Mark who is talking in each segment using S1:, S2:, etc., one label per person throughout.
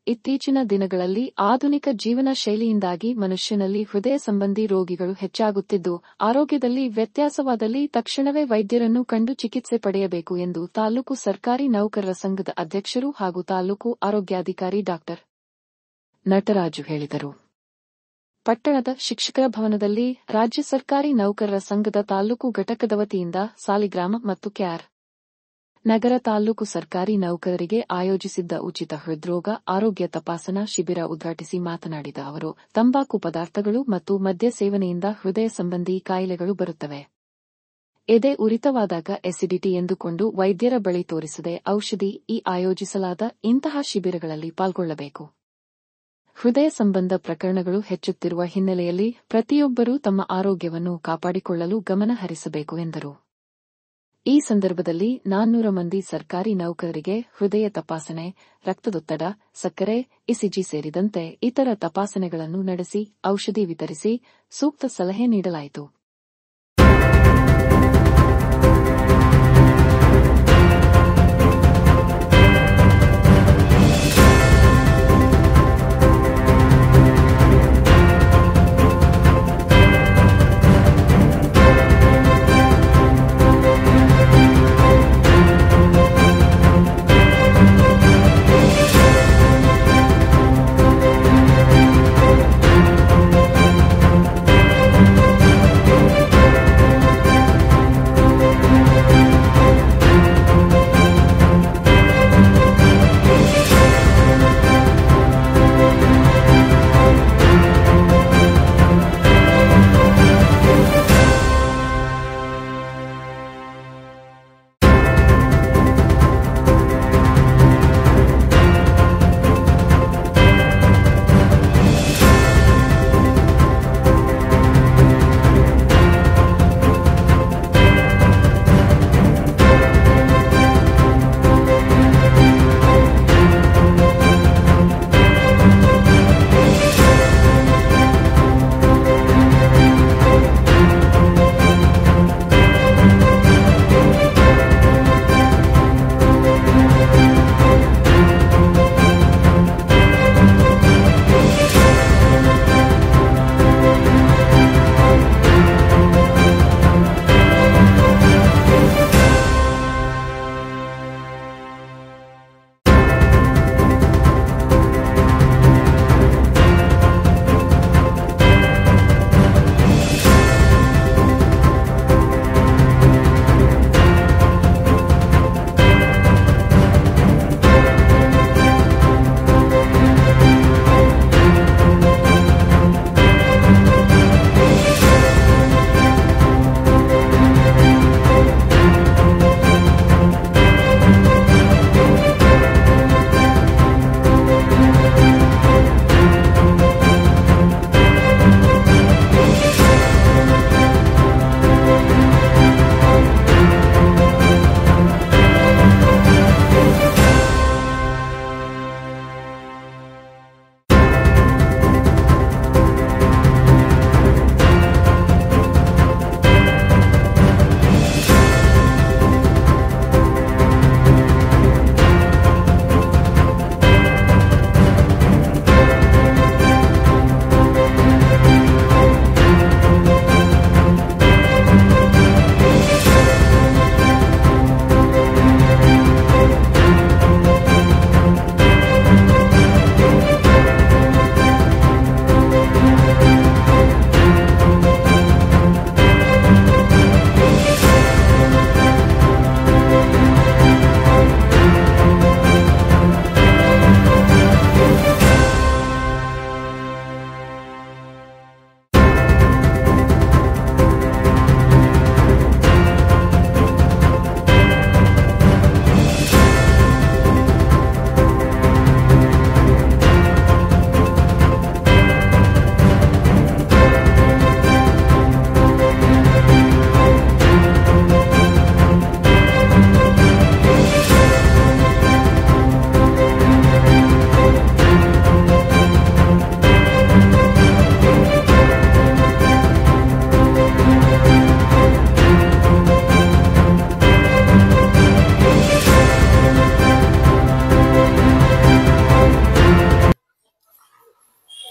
S1: ಇತ್ತೀಚಿನ ದಿನಗಳಲ್ಲಿ ಆಧುನಿಕ ಜೀವನ ಶೈಲಿಯಿಂದಾಗಿ ಮನುಷ್ಯನಲ್ಲಿ ಹೃದಯ ಸಂಬಂಧಿ ರೋಗಿಗಳು ಹೆಚ್ಚಾಗುತ್ತಿದ್ದು, ಆರೋಗ್ಯದಲ್ಲಿ ವ್ಯತ್ಯಾಸವಾದಲ್ಲಿ ತಕ್ಷಣವೇ ವೈದ್ಯರನ್ನು ಕಂಡು ಚಿಕಿತ್ಸೆ ಪಡೆಯಬೇಕು ಎಂದು ತಾಲೂಕು ಸರ್ಕಾರಿ ನೌಕರರ ಸಂಘದ ಅಧ್ಯಕ್ಷರು ಹಾಗೂ ತಾಲೂಕು ಆರೋಗ್ಯಾಧಿಕಾರಿ ಡಾ. ನಟರಾಜು ಹೇಳಿದರು. ಪಟ್ಟಣದ ಶಿಕ್ಷಕರ ಭವನದಲ್ಲಿ ರಾಜ್ಯ ಸರ್ಕಾರಿ ನೌಕರರ ಸಂಘದ ತಾಲೂಕು ಘಟಕದ ವತಿಯಿಂದ ಸಾಲಿಗ್ರಾಮ ಮತ್ತು ಕೆ.ಆರ್. ನಗರ ತಾಲೂಕು ಸರ್ಕಾರಿ ನೌಕರರಿಗೆ ಆಯೋಜಿಸಿದ್ದ ಉಚಿತ ಹೃದ್ರೋಗ ಆರೋಗ್ಯ ತಪಾಸಣಾ ಶಿಬಿರ ಉದ್ಘಾಟಿಸಿ ಮಾತನಾಡಿದ ಅವರು, ತಂಬಾಕು ಪದಾರ್ಥಗಳು ಮತ್ತು ಮದ್ಯ ಸೇವನೆಯಿಂದ ಹೃದಯ ಸಂಬಂಧಿ ಕಾಯಿಲೆಗಳು ಬರುತ್ತವೆ. ಎದೆ ಉರಿತವಾದಾಗ ಎಸಿಡಿಟಿ ಎಂದುಕೊಂಡು ವೈದ್ಯರ ಬಳಿ ತೋರಿಸದೆ ಔಷಧಿ ಆಯೋಜಿಸಲಾದ ಇಂತಹ ಶಿಬಿರಗಳಲ್ಲಿ ಪಾಲ್ಗೊಳ್ಳಬೇಕು. ಹೃದಯ ಸಂಬಂಧ ಪ್ರಕರಣಗಳು ಹೆಚ್ಚುತ್ತಿರುವ ಹಿನ್ನೆಲೆಯಲ್ಲಿ ಪ್ರತಿಯೊಬ್ಬರೂ ತಮ್ಮ ಆರೋಗ್ಯವನ್ನು ಕಾಪಾಡಿಕೊಳ್ಳಲು ಗಮನ ಹರಿಸಬೇಕು ಎಂದರು. ಈ ಸಂದರ್ಭದಲ್ಲಿ 400 ಮಂದಿ ಸರ್ಕಾರಿ ನೌಕರರಿಗೆ ಹೃದಯ ತಪಾಸಣೆ, ರಕ್ತದೊತ್ತಡ, ಸಕ್ಕರೆ, ಇಸಿಜಿ ಸೇರಿದಂತೆ ಇತರ ತಪಾಸಣೆಗಳನ್ನು ನಡೆಸಿ ಔಷಧಿ ವಿತರಿಸಿ ಸೂಕ್ತ ಸಲಹೆ ನೀಡಲಾಯಿತು.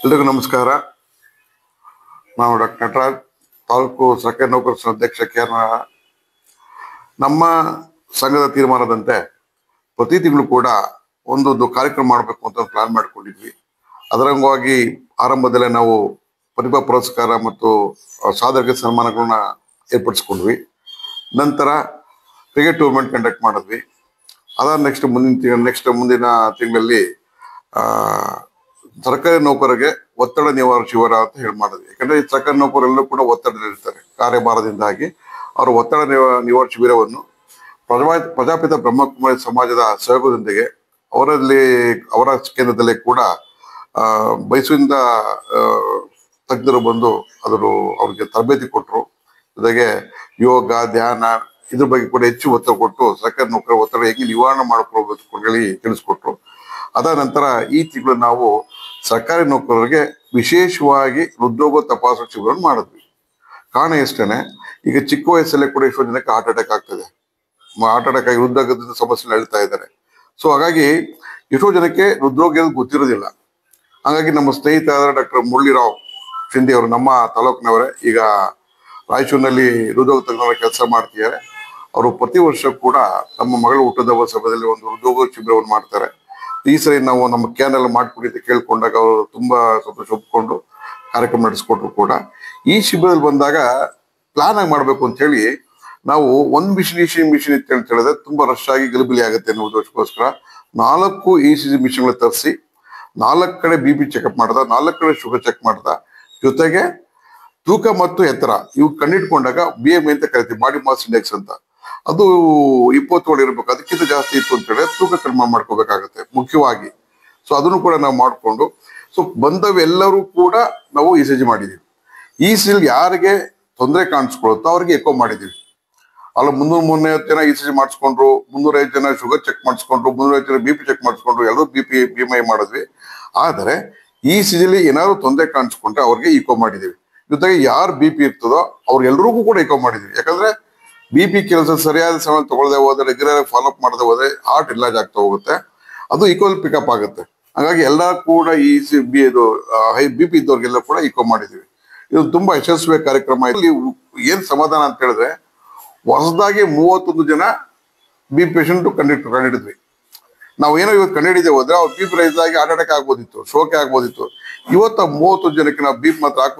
S2: ಎಲ್ರಿಗೂ ನಮಸ್ಕಾರ. ನಾವು ಡಾಕ್ಟರ್ ನಟರಾಜ್, ತಾಲೂಕು ಸರ್ಕಾರಿ ನೌಕರರ ಸಂಘದ ಅಧ್ಯಕ್ಷ KR. ನಮ್ಮ ಸಂಘದ ತೀರ್ಮಾನದಂತೆ ಪ್ರತಿ ತಿಂಗಳು ಕೂಡ ಒಂದೊಂದು ಕಾರ್ಯಕ್ರಮ ಮಾಡಬೇಕು ಅಂತ ಪ್ಲಾನ್ ಮಾಡ್ಕೊಂಡಿದ್ವಿ. ಅದರ ಅಂಗವಾಗಿ ಆರಂಭದಲ್ಲೇ ನಾವು ಪ್ರತಿಭಾ ಪುರಸ್ಕಾರ ಮತ್ತು ಸಾಧಕರಿಗೆ ಸನ್ಮಾನಗಳನ್ನ ಏರ್ಪಡಿಸ್ಕೊಂಡ್ವಿ. ನಂತರ ಕ್ರಿಕೆಟ್ ಟೂರ್ನಮೆಂಟ್ ಕಂಡಕ್ಟ್ ಮಾಡಿದ್ವಿ. ಅದಾದ ಮುಂದಿನ ತಿಂಗಳಲ್ಲಿ ಸರ್ಕಾರಿ ನೌಕರರಿಗೆ ಒತ್ತಡ ನಿವಾರಣೆ ಶಿಬಿರ ಅಂತ ಹೇಳಿ ಮಾಡಿದ್ವಿ. ಯಾಕಂದ್ರೆ ಈ ಸರ್ಕಾರಿ ನೌಕರರೆಲ್ಲೂ ಕೂಡ ಒತ್ತಡದಲ್ಲಿರ್ತಾರೆ ಕಾರ್ಯಭಾರದಿಂದಾಗಿ. ಅವರು ಒತ್ತಡ ನಿವಾರಣೆ ಶಿಬಿರವನ್ನು ಪ್ರಜಾಪಿತ ಬ್ರಹ್ಮಕುಮಾರಿ ಸಮಾಜದ ಸಹಯೋಗದೊಂದಿಗೆ ಅವರ ಕೇಂದ್ರದಲ್ಲಿ ಕೂಡ ಮೈಸೂರಿಂದ ತಜ್ಞರು ಬಂದು ಅವ್ರಿಗೆ ತರಬೇತಿ ಕೊಟ್ಟರು. ಜೊತೆಗೆ ಯೋಗ, ಧ್ಯಾನ ಇದ್ರ ಬಗ್ಗೆ ಕೂಡ ಹೆಚ್ಚು ಒತ್ತಡ ಕೊಟ್ಟು ಸರ್ಕಾರಿ ನೌಕರರ ಒತ್ತಡ ಹೇಗೆ ನಿವಾರಣೆ ಮಾಡ್ಕೊಳ್ಬೇಕು ಅಂತ ಹೇಳಿ ತಿಳಿಸ್ಕೊಟ್ರು. ಅದಾದ ನಂತರ ಈ ತಿಂಗಳು ನಾವು ಸರ್ಕಾರಿ ನೌಕರರಿಗೆ ವಿಶೇಷವಾಗಿ ಹೃದ್ರೋಗ ತಪಾಸಣಾ ಶಿಬಿರವನ್ನು ಮಾಡಿದ್ವಿ. ಕಾರಣ ಎಷ್ಟೇನೆ, ಈಗ ಚಿಕ್ಕ ವಯಸ್ಸಲ್ಲೇ ಕೂಡ ಎಷ್ಟೋ ಜನಕ್ಕೆ ಹಾರ್ಟ್ ಅಟ್ಯಾಕ್ ಆಗ್ತದೆ. ಹಾರ್ಟ್ ಅಟ್ಯಾಕ್ ಆಗಿ ಹೃದ್ರೋಗದ ಸಮಸ್ಯೆ ಹೇಳ್ತಾ ಇದ್ದಾರೆ. ಸೊ ಹಾಗಾಗಿ ಎಷ್ಟೋ ಜನಕ್ಕೆ ಹೃದ್ರೋಗ ಗೊತ್ತಿರೋದಿಲ್ಲ. ಹಾಗಾಗಿ ನಮ್ಮ ಸ್ನೇಹಿತರಾದ ಡಾಕ್ಟರ್ ಮುರಳೀರಾವ್ ಶಿಂದೆ ಅವರು ನಮ್ಮ ತಾಲೂಕಿನವರೇ, ಈಗ ರಾಯಚೂರಿನಲ್ಲಿ ಹೃದ್ರೋಗ ತಜ್ಞರ ಕೆಲಸ ಮಾಡ್ತಿದ್ದಾರೆ. ಅವರು ಪ್ರತಿ ವರ್ಷ ಕೂಡ ನಮ್ಮ ಮಗಳ ಹುಟ್ಟುಹಬ್ಬ ಸಮಯದಲ್ಲಿ ಒಂದು ಹೃದ್ರೋಗ ಶಿಬಿರವನ್ನು ಮಾಡ್ತಾರೆ. ಈ ಸರಿ ನಾವು ನಮ್ಮ KR ಮಾಡ್ಕೊಡಿ ಅಂತ ಕೇಳ್ಕೊಂಡಾಗ ಅವರು ತುಂಬಾ ಸಂತೋಷ ಒಪ್ಕೊಂಡು ಕಾರ್ಯಕ್ರಮ ನಡೆಸ್ಕೊಟ್ರು ಕೂಡ. ಈ ಶಿಬಿರದಲ್ಲಿ ಬಂದಾಗ ಪ್ಲಾನ್ ಆಗಿ ಮಾಡ್ಬೇಕು ಅಂತ ಹೇಳಿ ನಾವು ಒಂದು ಮಿಷಿನ್ ಇತ್ತು ಅಂತ ಹೇಳಿದ್ರೆ ತುಂಬಾ ರಶ್ ಆಗಿ ಗಲಿಬಿಲಿ ಆಗುತ್ತೆ ಅನ್ನೋದಕ್ಕೋಸ್ಕರ 4 ECG ಮಿಷಿನ್ಗಳು ತರಿಸಿ 4 ಕಡೆ BP ಚೆಕಪ್ ಮಾಡ್ದ, 4 ಕಡೆ ಶುಗರ್ ಚೆಕ್ ಮಾಡ್ದ. ಜೊತೆಗೆ ತೂಕ ಮತ್ತು ಎತ್ತರ ಇವು ಕಂಡಿಟ್ಕೊಂಡಾಗ BMI ಅಂತ ಕರಿತೀವಿ, ಬಾಡಿ ಮಾಸ್ ಇಂಡೆಕ್ಸ್ ಅಂತ. ಅದು 20 ಇರ್ಬೇಕು. ಅದಕ್ಕಿಂತ ಜಾಸ್ತಿ ಇತ್ತು ಅಂತ ಹೇಳಿದ್ರೆ ತೂಕ ಕಡಿಮೆ ಮಾಡ್ಕೋಬೇಕಾಗತ್ತೆ ಮುಖ್ಯವಾಗಿ. ಸೊ ಅದನ್ನು ಕೂಡ ನಾವು ಮಾಡಿಕೊಂಡು ಬಂದವೆಲ್ಲರೂ ಕೂಡ ನಾವು ECG ಮಾಡಿದೀವಿ. ECG ಯಾರಿಗೆ ತೊಂದರೆ ಕಾಣಿಸ್ಕೊಳುತ್ತೋ ಅವ್ರಿಗೆ ಎಕೋ ಮಾಡಿದೀವಿ. ಅಲ್ಲ 330 ಜನ ECG ಮಾಡಿಸ್ಕೊಂಡ್ರು, 305 ಜನ ಶುಗರ್ ಚೆಕ್ ಮಾಡಿಸ್ಕೊಂಡ್ರು, 305 ಜನ BP ಚೆಕ್ ಮಾಡಿಸ್ಕೊಂಡ್ರು, ಎಲ್ಲರೂ BMI ಮಾಡಿದ್ವಿ. ಆದರೆ ECG ಏನಾದ್ರು ತೊಂದರೆ ಕಾಣಿಸ್ಕೊಂಡ್ರೆ ಅವ್ರಿಗೆ ಇಕೋ ಮಾಡಿದೀವಿ. ಜೊತೆಗೆ ಯಾರು BP ಇರ್ತದೋ ಅವ್ರಿಗೆಲ್ರಿಗೂ ಕೂಡ ಇಕೋ ಮಾಡಿದೀವಿ. ಯಾಕಂದ್ರೆ BP ಕೆಲಸ ಸರಿಯಾದ ಸಮಯ ತಗೊಳ್ಳದೆ ಹೋದ್ರೆ, ರೆಗ್ಯುಲರ್ ಫಾಲೋಅಪ್ ಮಾಡದೆ ಹೋದ್ರೆ ಹಾರ್ಟ್ ಇಲ್ಲಾಜ್ ಆಗ್ತಾ ಹೋಗುತ್ತೆ. ಅದು ಇಕೋಲ್ ಪಿಕಪ್ ಆಗುತ್ತೆ. ಹಾಗಾಗಿ ಎಲ್ಲ ಕೂಡ ಹೈ BP ಇದ್ದವ್ರಿಗೆಲ್ಲ ಕೂಡ ಇಕೋ ಮಾಡಿದೀವಿ. ಇದು ತುಂಬಾ ಯಶಸ್ವಿ ಕಾರ್ಯಕ್ರಮ. ಇಲ್ಲಿ ಏನ್ ಸಮಾಧಾನ ಅಂತ ಹೇಳಿದ್ರೆ, ಹೊಸದಾಗಿ 31 ಜನ BP ಪೇಷಂಟ್ ಕಂಡಿಡಿದ್ವಿ. ನಾವೇನೋ ಇವತ್ತು ಕಂಡಿಡಿದೆ ಹೋದ್ರೆ ಅವ್ರು BP ರೈಸ್ ಆಗಿ ಹಾರ್ಟ್ ಅಟ್ಯಾಕ್ ಆಗ್ಬೋದಿತ್ತು, ಶೋಕೆ ಆಗ್ಬೋದಿತ್ತು. ಇವತ್ತು 30 ಜನಕ್ಕೆ ನಾವು BP ಮಾತ್ರ ಹಾಕ್ಬೋದು.